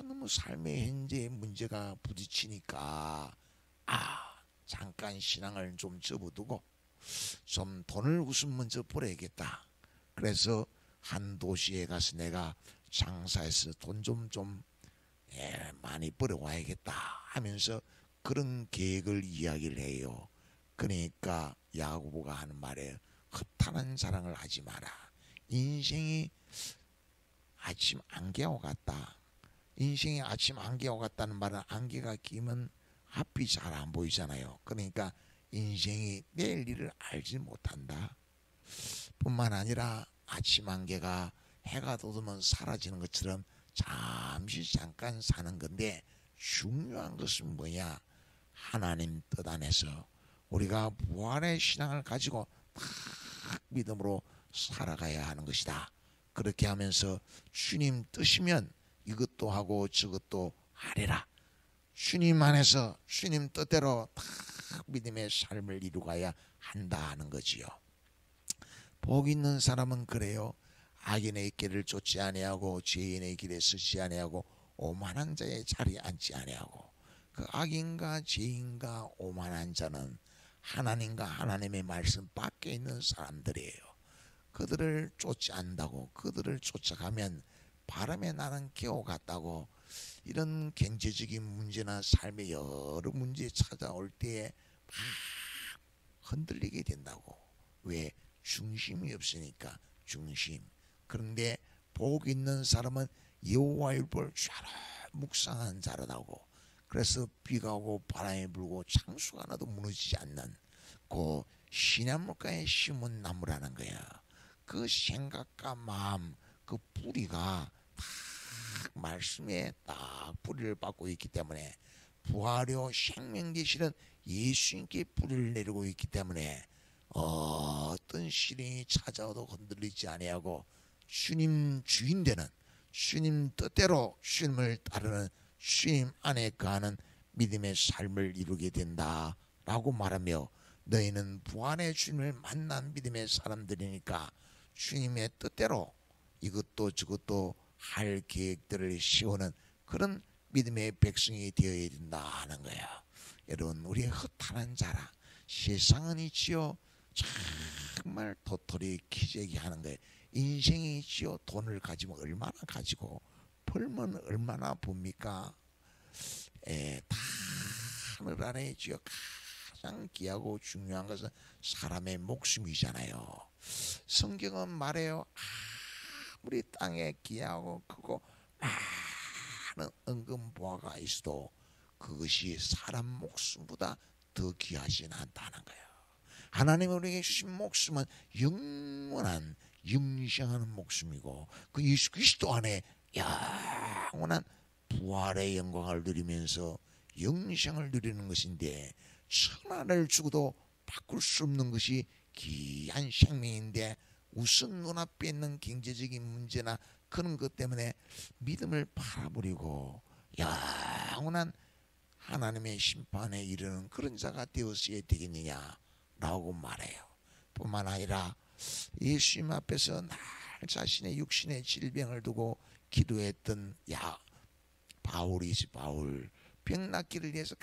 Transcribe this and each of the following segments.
너무 삶의 현재의 문제가 부딪히니까 잠깐 신앙을 좀 접어두고 좀 돈을 우선 먼저 벌어야겠다. 그래서 한 도시에 가서 내가 장사해서 돈 좀 많이 벌어와야겠다 하면서 그런 계획을 이야기를 해요. 그러니까 야고보가 하는 말에 허탄한 자랑을 하지 마라. 인생이 아침 안개와 같다. 인생이 아침 안개와 같다는 말은 안개가 끼면 앞이 잘 안 보이잖아요. 그러니까 인생이 내일 일을 알지 못한다. 뿐만 아니라 아침 안개가 해가 돋으면 사라지는 것처럼 잠시 잠깐 사는 건데 중요한 것은 뭐냐? 하나님 뜻 안에서 우리가 부활의 신앙을 가지고 딱 믿음으로 살아가야 하는 것이다. 그렇게 하면서 주님 뜻이면 이것도 하고 저것도 하리라. 주님 안에서 주님 뜻대로 딱 믿음의 삶을 이루어가야 한다 하는 거지요. 복 있는 사람은 그래요. 악인의 길을 쫓지 아니하고 죄인의 길에 서지 아니하고 오만한 자의 자리에 앉지 아니하고. 그 악인과 죄인과 오만한 자는 하나님과 하나님의 말씀 밖에 있는 사람들이에요. 그들을 쫓지 않는다고, 그들을 쫓아가면 바람에 나는 개와 같다고. 이런 경제적인 문제나 삶의 여러 문제 찾아올 때에 막 흔들리게 된다고. 왜? 중심이 없으니까. 중심. 그런데 복 있는 사람은 여호와의 율법을 잘 묵상하는 자라다고. 그래서 비가 오고 바람이 불고 창수가 나도 무너지지 않는 그 시냇물가에 심은 나무라는 거야. 그 생각과 마음, 그 뿌리가 딱 말씀에 딱 뿌리를 받고 있기 때문에 부활요 생명 되시는 예수님께 뿌리를 내리고 있기 때문에 어떤 시련이 찾아와도 흔들리지 아니하고 주님 주인 되는, 주님 뜻대로 주님을 따르는, 주님 안에 거하는 믿음의 삶을 이루게 된다라고 말하며, 너희는 부활의 주님을 만난 믿음의 사람들이니까 주님의 뜻대로 이것도 저것도 할 계획들을 세우는 그런 믿음의 백성이 되어야 된다는 거야. 여러분, 우리의 허탄한 자랑, 세상은 있지요. 정말 도토리 기재기 하는 거예요. 인생이 있지요. 돈을 가지면 얼마나 가지고 벌면 얼마나 봅니까? 다 하늘 아래 있지요. 가장 귀하고 중요한 것은 사람의 목숨이잖아요. 성경은 말해요. 아무리 땅에 귀하고 크고 많은 은금보화가 있어도 그것이 사람 목숨보다 더 귀하진 않다는 거예요. 하나님이 우리에게 주신 목숨은 영원한 영생하는 목숨이고, 그 예수 그리스도 안에 영원한 부활의 영광을 누리면서 영생을 누리는 것인데, 천하를 주고도 바꿀 수 없는 것이 귀한 생명인데 우선 눈앞에 있는 경제적인 문제나 그런 것 때문에 믿음을 팔아버리고 영원한 하나님의 심판에 이르는 그런 자가 되었어야 되겠느냐라고 말해요. 뿐만 아니라 예수님 앞에서 날 자신의 육신의 질병을 두고 기도했던 바울이지. 바울 병 낫기를 위해서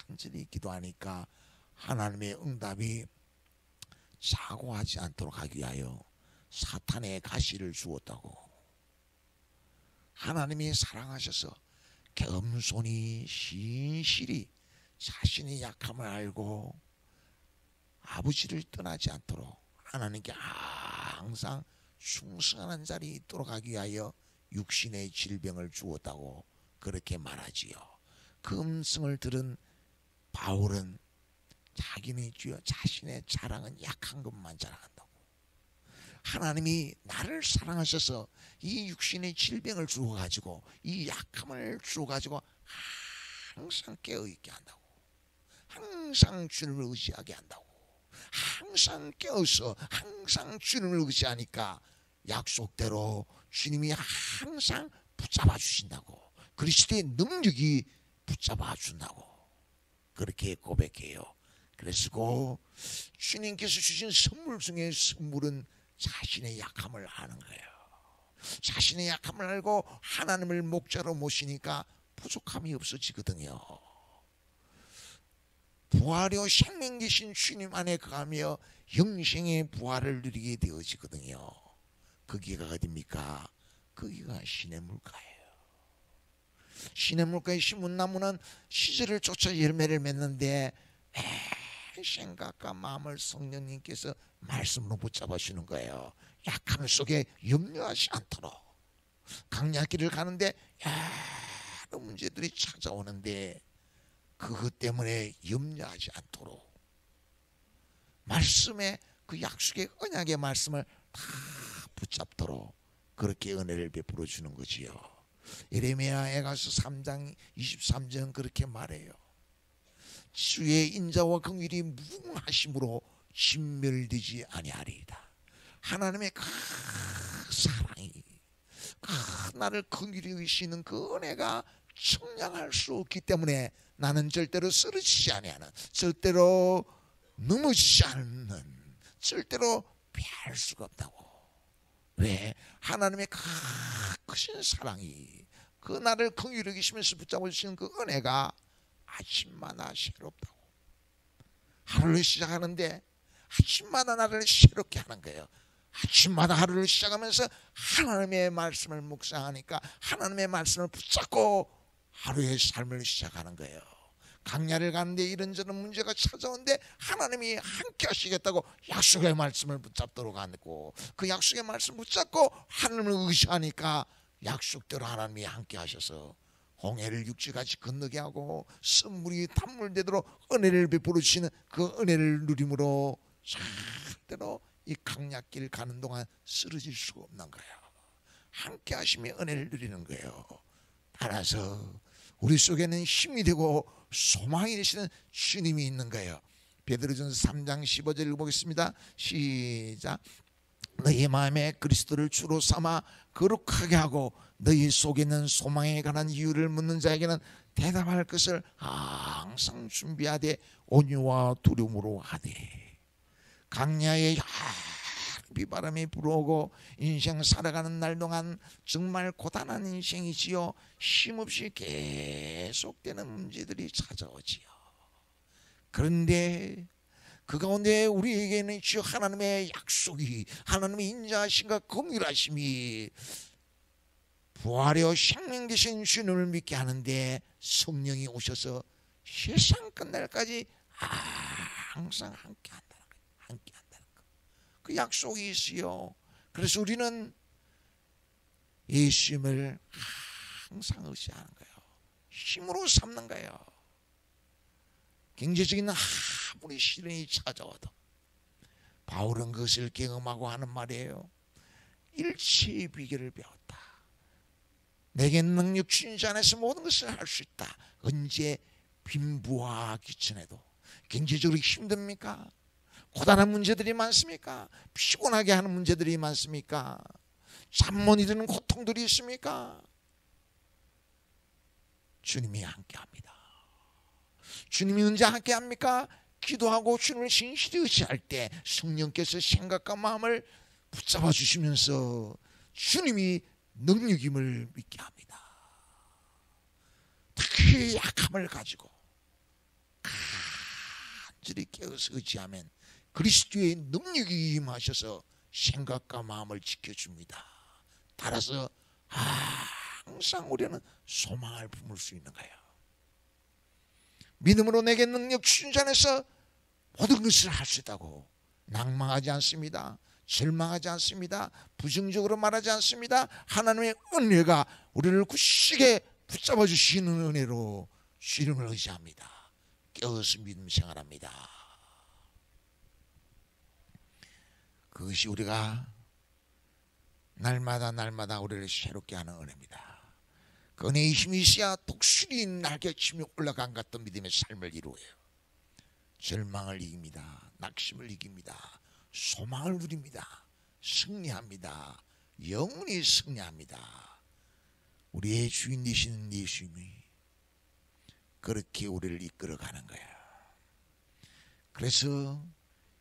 간절히 기도하니까 하나님의 응답이 사고하지 않도록 하기 위하여 사탄의 가시를 주었다고. 하나님이 사랑하셔서 겸손히 신실히 자신의 약함을 알고 아버지를 떠나지 않도록 하나님께 항상 충성하는 자리에 있도록 하기 위하여 육신의 질병을 주었다고 그렇게 말하지요. 그 음성을 들은 바울은 자기는 주여 자신의 자랑은 약한 것만 자랑한다고. 하나님이 나를 사랑하셔서 이 육신의 질병을 주어가지고 이 약함을 주어가지고 항상 깨어있게 한다고. 항상 주님을 의지하게 한다고. 항상 깨어서 항상 주님을 의지하니까 약속대로 주님이 항상 붙잡아 주신다고. 그리스도의 능력이 붙잡아 준다고 그렇게 고백해요. 그래서 주님께서 주신 선물 중에 선물은 자신의 약함을 아는 거예요. 자신의 약함을 알고 하나님을 목자로 모시니까 부족함이 없어지거든요. 부활이요 생명이신 주님 안에 거하며 영생의 부활을 누리게 되어지거든요. 거기가 어디입니까? 거기가 시냇물가예요. 시냇물가에 심은 나무는 시절을 쫓아 열매를 맺는데 생각과 마음을 성령님께서 말씀으로 붙잡아 주는 거예요. 약함 속에 염려하지 않도록. 강약길을 가는데 여러 문제들이 찾아오는데 그것 때문에 염려하지 않도록 말씀에 그 약속의 언약의 말씀을 다 붙잡도록 그렇게 은혜를 베풀어 주는 거지요. 예레미야에가서 3장 23절 그렇게 말해요. 주의 인자와 긍휼이 무궁하심으로 진멸되지 아니하리이다. 하나님의 그 사랑이 그 나를 긍휼히 여기시는 그 은혜가 청량할 수 없기 때문에 나는 절대로 쓰러지지 아니하는, 절대로 넘어지지 않는, 절대로 피할 수가 없다고. 왜? 하나님의 크신 사랑이 그 나를 긍휼히 여기시면서 붙잡아 주시는 그 은혜가 아침마다 새롭다고. 하루를 시작하는데 아침마다 나를 새롭게 하는 거예요. 아침마다 하루를 시작하면서 하나님의 말씀을 묵상하니까 하나님의 말씀을 붙잡고 하루의 삶을 시작하는 거예요. 강야를 가는데 이런저런 문제가 찾아오는데 하나님이 함께 하시겠다고 약속의 말씀을 붙잡도록 하고 그 약속의 말씀을 붙잡고 하나님을 의지하니까 약속대로 하나님이 함께 하셔서 홍해를 육지같이 건너게 하고 선물이 단물되도록 은혜를 베풀어 주시는 그 은혜를 누림으로 절대로 이 강약길 가는 동안 쓰러질 수가 없는 거예요. 함께 하시며 은혜를 누리는 거예요. 따라서 우리 속에는 힘이 되고 소망이 되시는 주님이 있는 거예요. 베드로전서 3장 15절 읽어보겠습니다. 시작. 너희 마음에 그리스도를 주로 삼아 거룩하게 하고 너희 속에 있는 소망에 관한 이유를 묻는 자에게는 대답할 것을 항상 준비하되 온유와 두려움으로 하되. 강야에 비바람이 불어오고 인생 살아가는 날 동안 정말 고단한 인생이지요. 쉼없이 계속되는 문제들이 찾아오지요. 그런데 그 가운데 우리에게는 주여 하나님의 약속이, 하나님의 인자하심과 긍휼하심이 부활하여 생명 되신 주님을 믿게 하는데 성령이 오셔서 세상 끝날까지 항상 함께 한다는 거예요. 함께 한다는 거. 그 약속이 있어요. 그래서 우리는 예수님을 항상 의지하는 거예요. 힘으로 삼는 거예요. 경제적인 아무리 시련이 찾아와도 바울은 그것을 경험하고 하는 말이에요. 일체의 비결을 배웠다. 내게 능력 주신 자 안에서 모든 것을 할 수 있다. 언제 빈부와 귀천에도. 경제적으로 힘듭니까? 고단한 문제들이 많습니까? 피곤하게 하는 문제들이 많습니까? 잠 못 이루는 고통들이 있습니까? 주님이 함께합니다. 주님이 언제 함께합니까? 기도하고 주님을 진실히 의지할 때 성령께서 생각과 마음을 붙잡아 주시면서 주님이 능력임을 믿게 합니다. 특히 약함을 가지고 간절히 깨어서 의지하면 그리스도의 능력이 임하셔서 생각과 마음을 지켜줍니다. 따라서 항상 우리는 소망을 품을 수 있는 거예요. 믿음으로 내게 능력 주신 자 안에서 모든 것을 할 수 있다고 낭망하지 않습니다. 절망하지 않습니다. 부정적으로 말하지 않습니다. 하나님의 은혜가 우리를 굳시게 붙잡아 주시는 은혜로 주님을 의지합니다. 깨어서 믿음 생활합니다. 그것이 우리가 날마다 우리를 새롭게 하는 은혜입니다. 그 은혜의 힘이 있어야 독수리 날개치며 올라간 같은 믿음의 삶을 이루어요. 절망을 이깁니다. 낙심을 이깁니다. 소망을 누립니다. 승리합니다. 영원히 승리합니다. 우리의 주인 되시는 예수님이 그렇게 우리를 이끌어가는 거예요. 그래서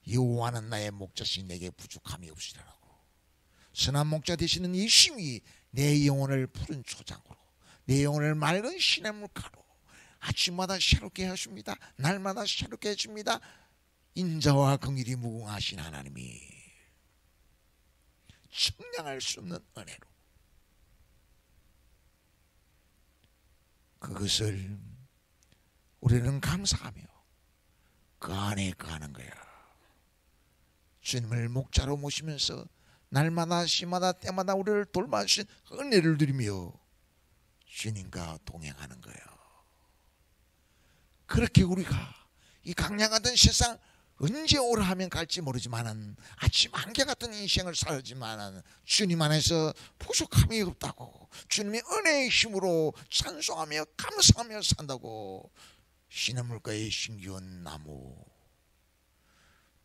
여호와는 나의 목자시니 내게 부족함이 없으리라고. 선한 목자 되시는 예수님이 내 영혼을 푸른 초장으로, 내 영혼을 맑은 시냇물가로 아침마다 새롭게 하십니다. 날마다 새롭게 해줍니다. 인자와 긍휼이 무궁하신 하나님이 측량할 수 없는 은혜로 그것을 우리는 감사하며 그 안에 가는 거야. 주님을 목자로 모시면서 날마다 시마다 때마다 우리를 돌봐주신 은혜를 드리며 주님과 동행하는 거예요. 그렇게 우리가 이 강약 같은 세상 언제 오라 하면 갈지 모르지만은 아침 안개 같은 인생을 살지만은 주님 안에서 부족함이 없다고, 주님의 은혜의 힘으로 찬송하며 감사하며 산다고 시냇물가에 심기운 나무,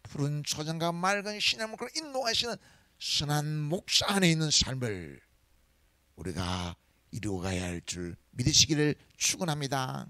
푸른 초장과 맑은 시냇물가로 인도하시는 선한 목자 안에 있는 삶을 우리가 이루어가야 할 줄 믿으시기를 축원합니다.